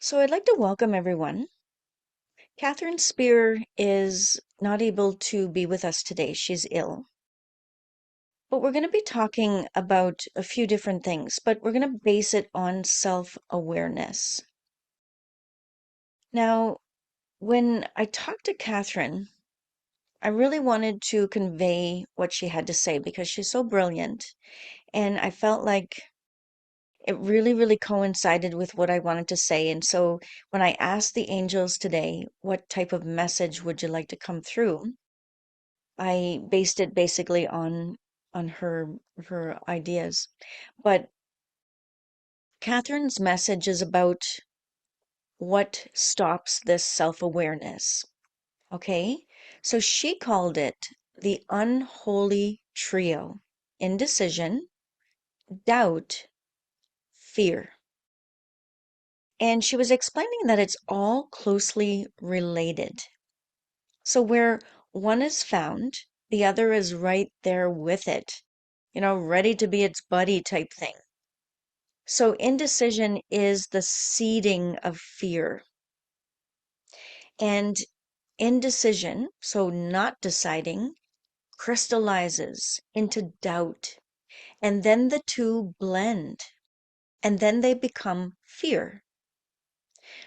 So I'd like to welcome everyone. Kathryn Speer is not able to be with us today. She's ill. But we're going to be talking about a few different things, but we're going to base it on self-awareness. Now, when I talked to Kathryn, I really wanted to convey what she had to say because she's so brilliant. And I felt like it really coincided with what I wanted to say. And so when I asked the angels today, what type of message would you like to come through? I based it basically on her ideas. But Kathryn's message is about what stops this self-awareness. Okay? So she called it the unholy trio: indecision, doubt, fear. And she was explaining that it's all closely related. So where one is found, the other is right there with it, ready to be its buddy type thing. So indecision is the seeding of fear. And indecision, so not deciding, crystallizes into doubt. And then the two blend. And then they become fear.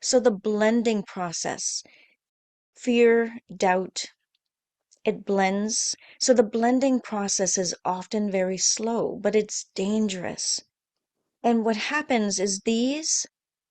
So the blending process, fear, doubt, it blends. So the blending process is often very slow, but it's dangerous. And what happens is these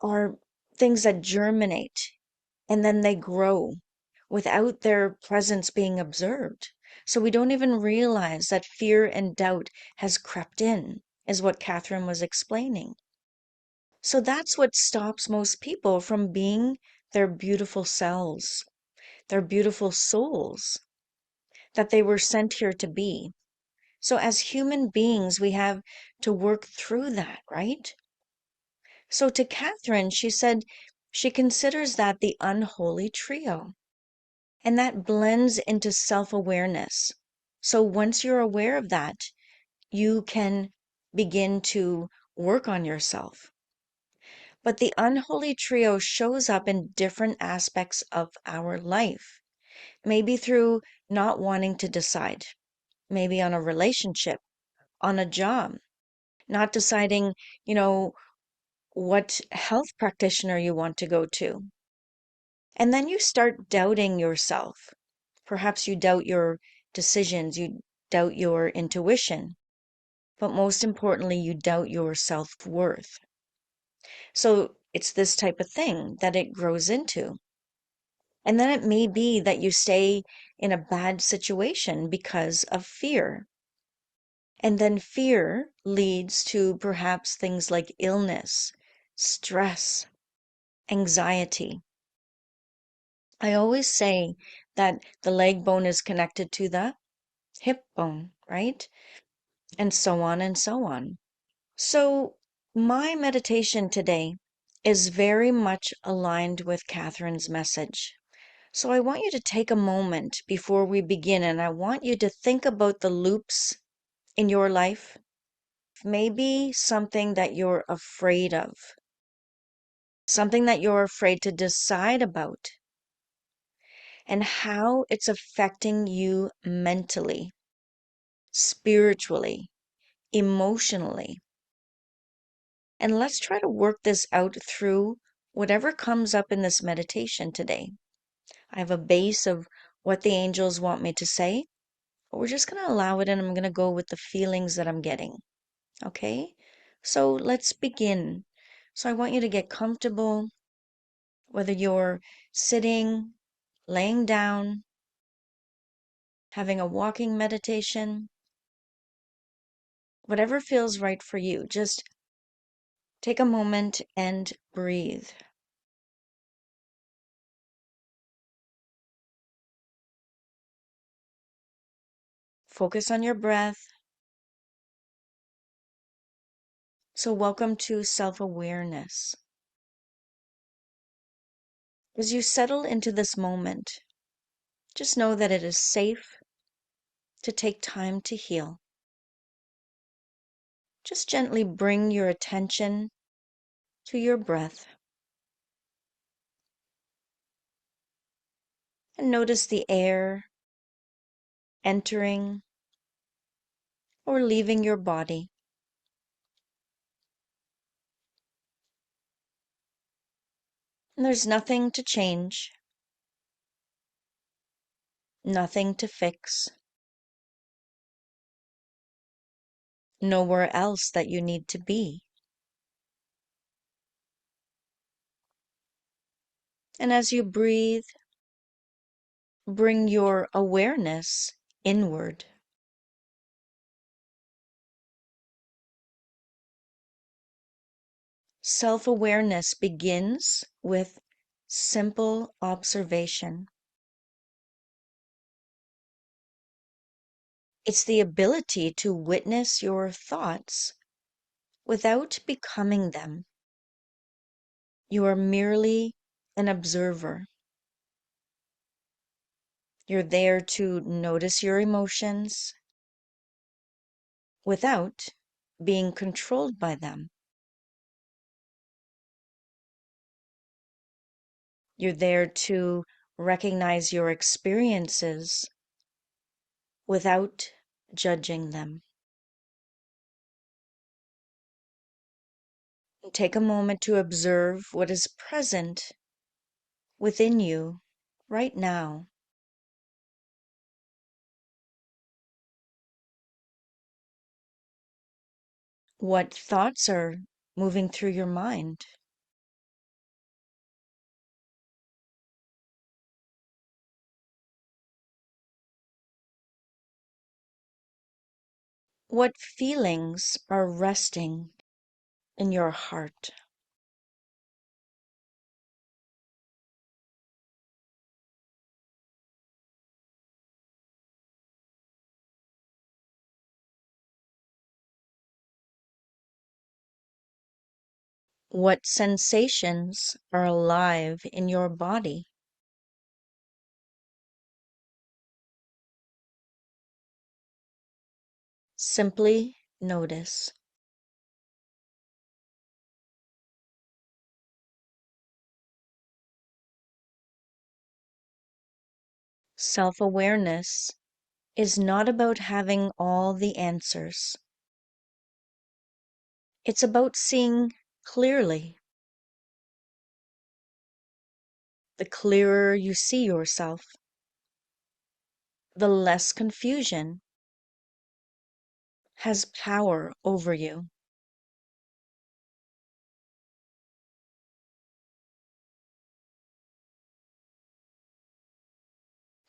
are things that germinate and then they grow without their presence being observed. So we don't even realize that fear and doubt has crept in, is what Kathryn was explaining. So that's what stops most people from being their beautiful selves, their beautiful souls that they were sent here to be. So as human beings, we have to work through that, right? So to Kathryn, she said she considers that the unholy trio, and that blends into self-awareness. So once you're aware of that, you can begin to work on yourself. But the unholy trio shows up in different aspects of our life, maybe through not wanting to decide, maybe on a relationship, on a job, not deciding, what health practitioner you want to go to. And then you start doubting yourself. Perhaps you doubt your decisions, you doubt your intuition, but most importantly, you doubt your self-worth. So it's this type of thing that it grows into. And then it may be that you stay in a bad situation because of fear. And then fear leads to perhaps things like illness, stress, anxiety. I always say that the leg bone is connected to the hip bone, right? And so on and so on. So my meditation today is very much aligned with Kathryn's message. So I want you to take a moment before we begin, and I want you to think about the loops in your life, maybe something that you're afraid of, something that you're afraid to decide about, and how it's affecting you mentally, spiritually, emotionally. And let's try to work this out through whatever comes up in this meditation today. I have a base of what the angels want me to say, but we're just going to allow it and I'm going to go with the feelings that I'm getting. Okay? So let's begin. So I want you to get comfortable, whether you're sitting, laying down, having a walking meditation, whatever feels right for you. Just take a moment and breathe. Focus on your breath. So welcome to self-awareness. As you settle into this moment, just know that it is safe to take time to heal. Just gently bring your attention to your breath. And notice the air entering or leaving your body. And there's nothing to change, nothing to fix, nowhere else that you need to be. And as you breathe, bring your awareness inward. Self-awareness begins with simple observation. It's the ability to witness your thoughts without becoming them. You are merely an observer. You're there to notice your emotions without being controlled by them. You're there to recognize your experiences without judging them. Take a moment to observe what is present within you right now. What thoughts are moving through your mind? What feelings are resting in your heart? What sensations are alive in your body? Simply notice. Self-awareness is not about having all the answers. It's about seeing clearly. The clearer you see yourself, the less confusion has power over you.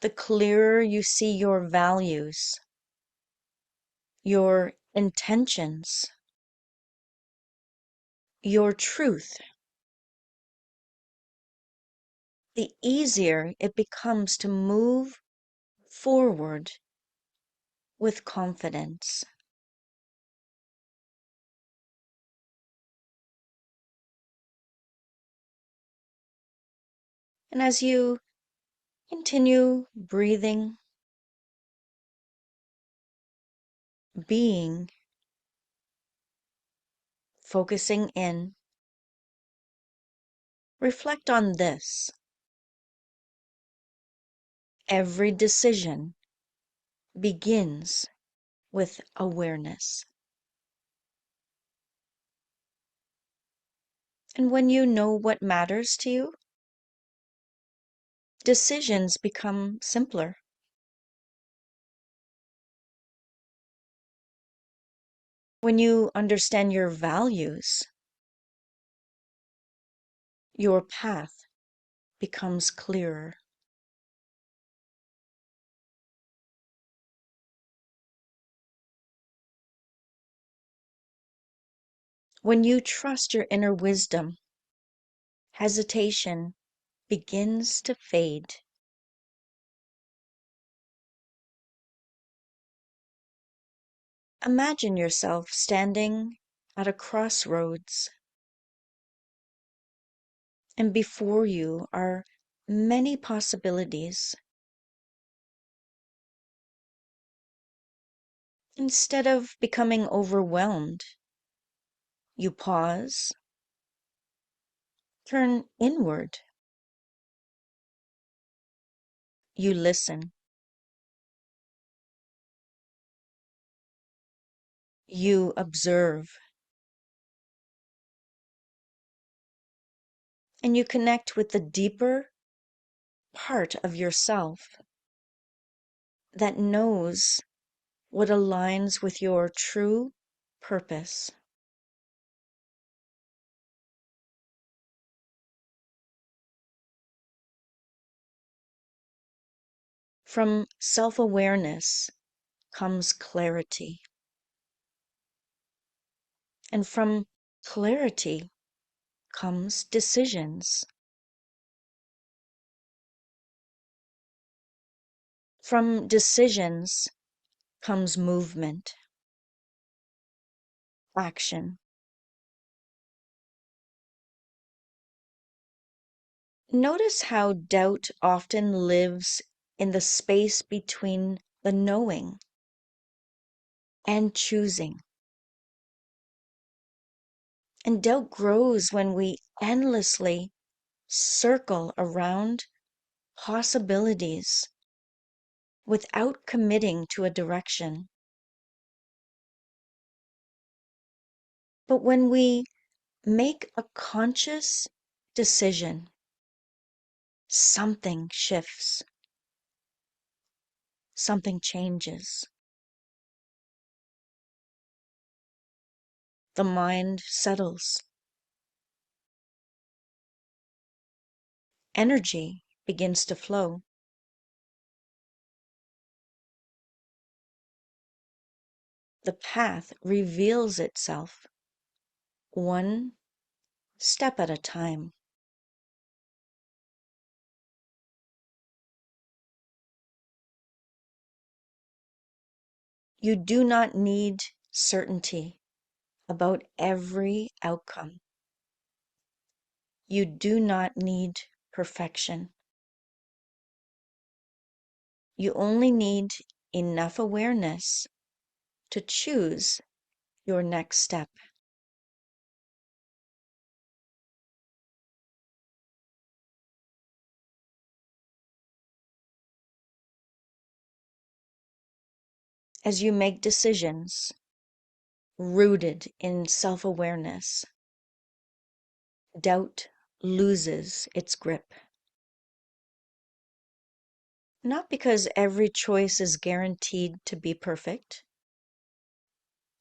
The clearer you see your values, your intentions, your truth, the easier it becomes to move forward with confidence. And as you continue breathing, being, focusing in, reflect on this. Every decision begins with awareness. And when you know what matters to you, decisions become simpler. When you understand your values, your path becomes clearer. When you trust your inner wisdom, hesitation begins to fade. Imagine yourself standing at a crossroads, and before you are many possibilities. Instead of becoming overwhelmed, you pause, turn inward, You listen. You observe. And you connect with the deeper part of yourself that knows what aligns with your true purpose. From self-awareness comes clarity. And from clarity comes decisions. From decisions comes movement, action. Notice how doubt often lives in the space between the knowing and choosing. And doubt grows when we endlessly circle around possibilities without committing to a direction. But when we make a conscious decision, something shifts, something changes. The mind settles. Energy begins to flow. The path reveals itself, one step at a time. You do not need certainty about every outcome. You do not need perfection. You only need enough awareness to choose your next step. As you make decisions rooted in self-awareness, doubt loses its grip. Not because every choice is guaranteed to be perfect,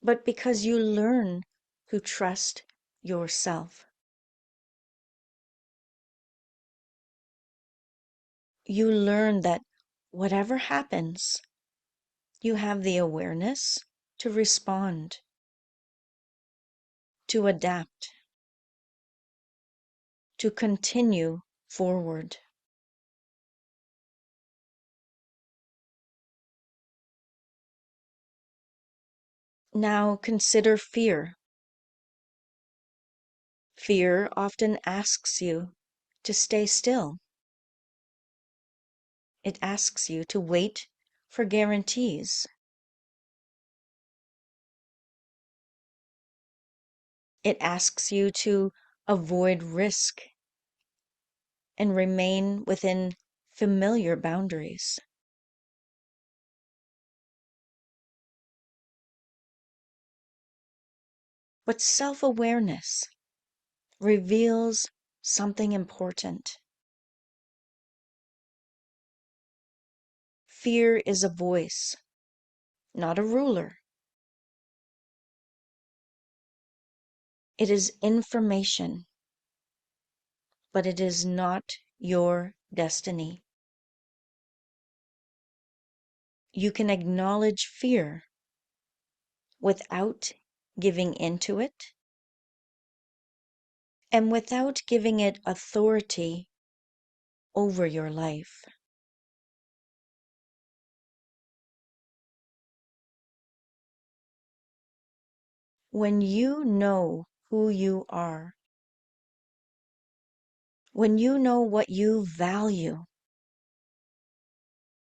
but because you learn to trust yourself. You learn that whatever happens, you have the awareness to respond, to adapt, to continue forward. Now consider fear. Fear often asks you to stay still. It asks you to wait for guarantees. It asks you to avoid risk and remain within familiar boundaries. But self-awareness reveals something important. Fear is a voice, not a ruler. It is information, but it is not your destiny. You can acknowledge fear without giving into it and without giving it authority over your life. When you know who you are, when you know what you value,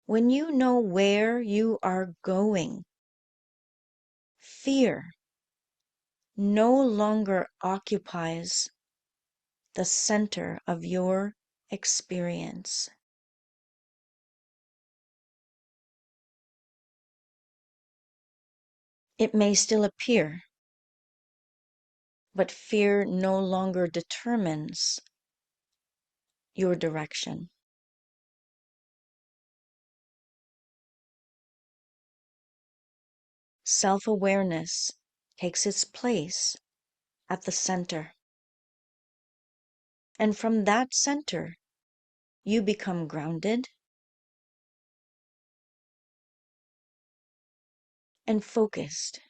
when you know where you are going, fear no longer occupies the center of your experience. It may still appear, but fear no longer determines your direction. Self-awareness takes its place at the center. And from that center, you become grounded and focused.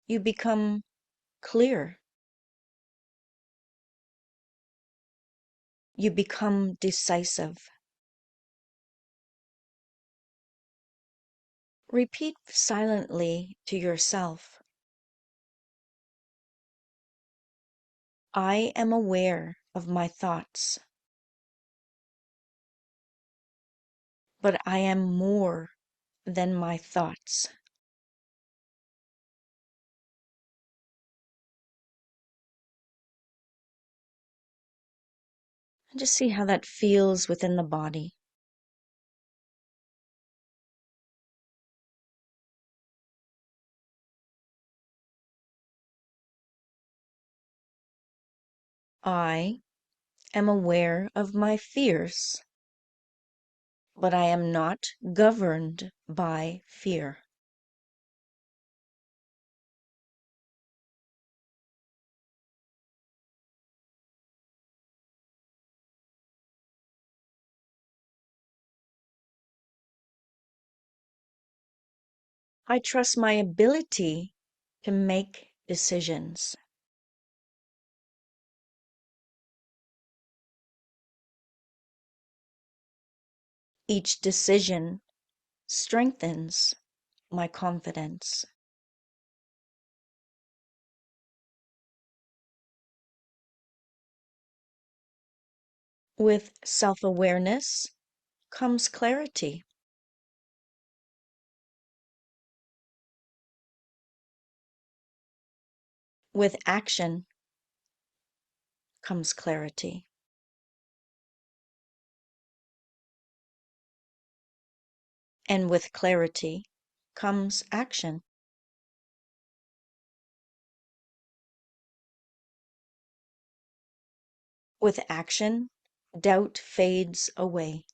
You become clear. You become decisive. Repeat silently to yourself, I am aware of my thoughts, but I am more than my thoughts. And just see how that feels within the body. I am aware of my fears, but I am not governed by fear. I trust my ability to make decisions. Each decision strengthens my confidence. With self-awareness comes clarity. With action comes clarity. And with clarity comes action. With action, doubt fades away.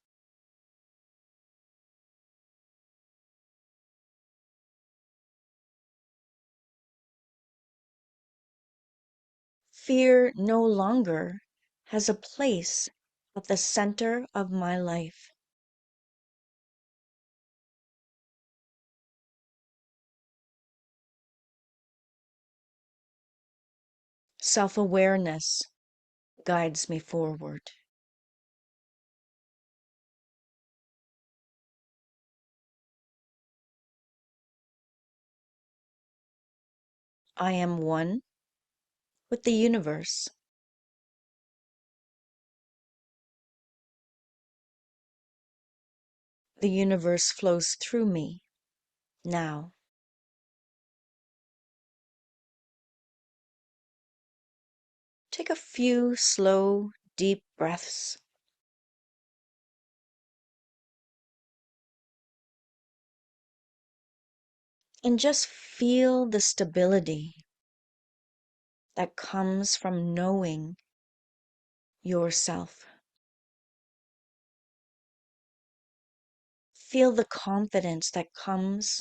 Fear no longer has a place at the center of my life. Self-awareness guides me forward. I am one with the universe. The universe flows through me now. Take a few slow, deep breaths. And just feel the stability that comes from knowing yourself. Feel the confidence that comes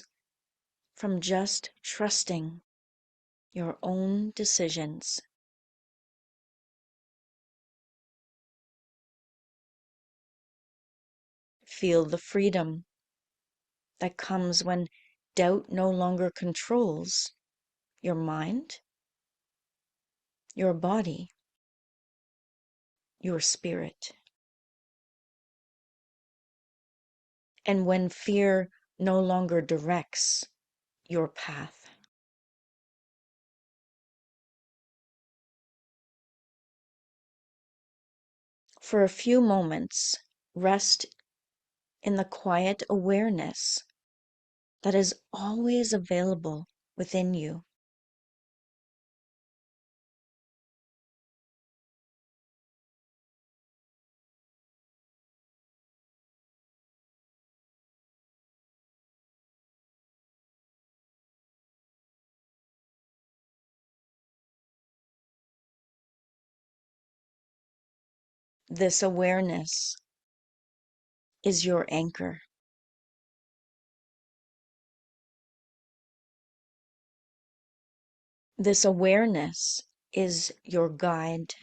from just trusting your own decisions. Feel the freedom that comes when doubt no longer controls your mind, your body, your spirit. And when fear no longer directs your path. For a few moments, rest in the quiet awareness that is always available within you. This awareness is your anchor. This awareness is your guide.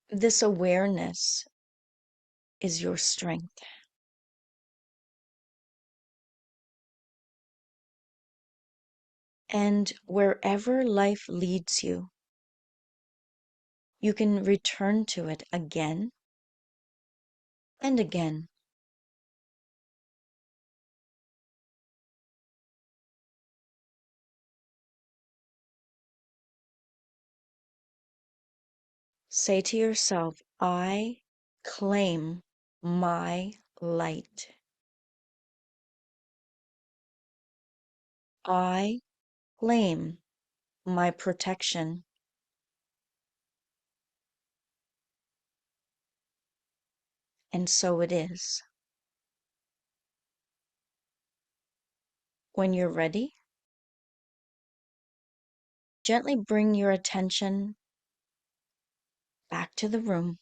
This awareness is your strength. And wherever life leads you, you can return to it again and again. Say to yourself, I claim my light. I claim my protection. And so it is. When you're ready, gently bring your attention back to the room,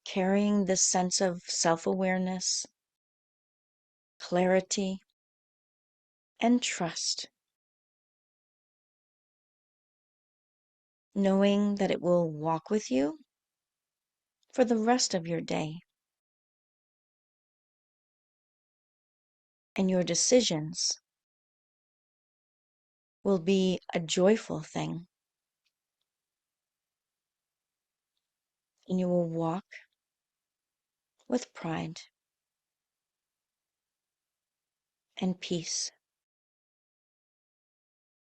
carrying this sense of self-awareness, clarity, and trust, knowing that it will walk with you for the rest of your day. And your decisions will be a joyful thing. And you will walk with pride and peace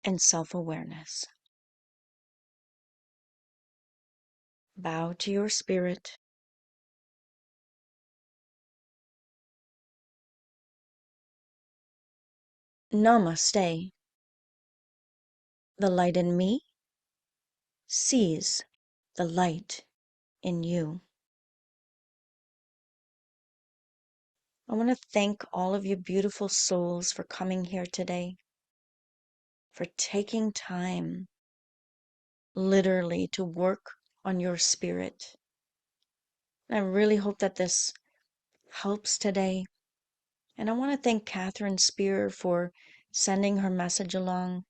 and self-awareness. Bow to your spirit. Namaste. The light in me sees the light in you. I want to thank all of you beautiful souls for coming here today, for taking time literally to work on your spirit. And I really hope that this helps today. And I want to thank Kathryn Speer for sending her message along,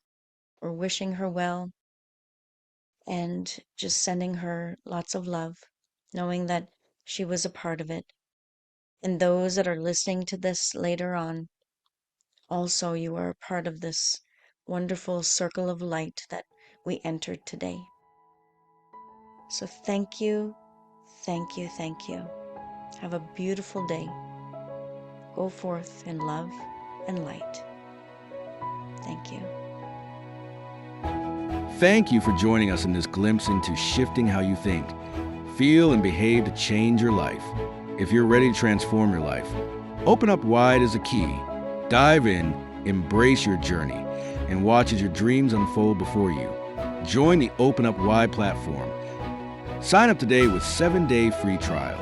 or wishing her well, and just sending her lots of love, knowing that she was a part of it. And those that are listening to this later on, also you are a part of this wonderful circle of light that we entered today. So thank you, thank you, thank you. Have a beautiful day. Go forth in love and light. Thank you. Thank you for joining us in this glimpse into shifting how you think, feel, and behave to change your life. If you're ready to transform your life, open up wide is a key. Dive in, embrace your journey, and watch as your dreams unfold before you. Join the Open Up Wide platform. Sign up today with 7-day free trial.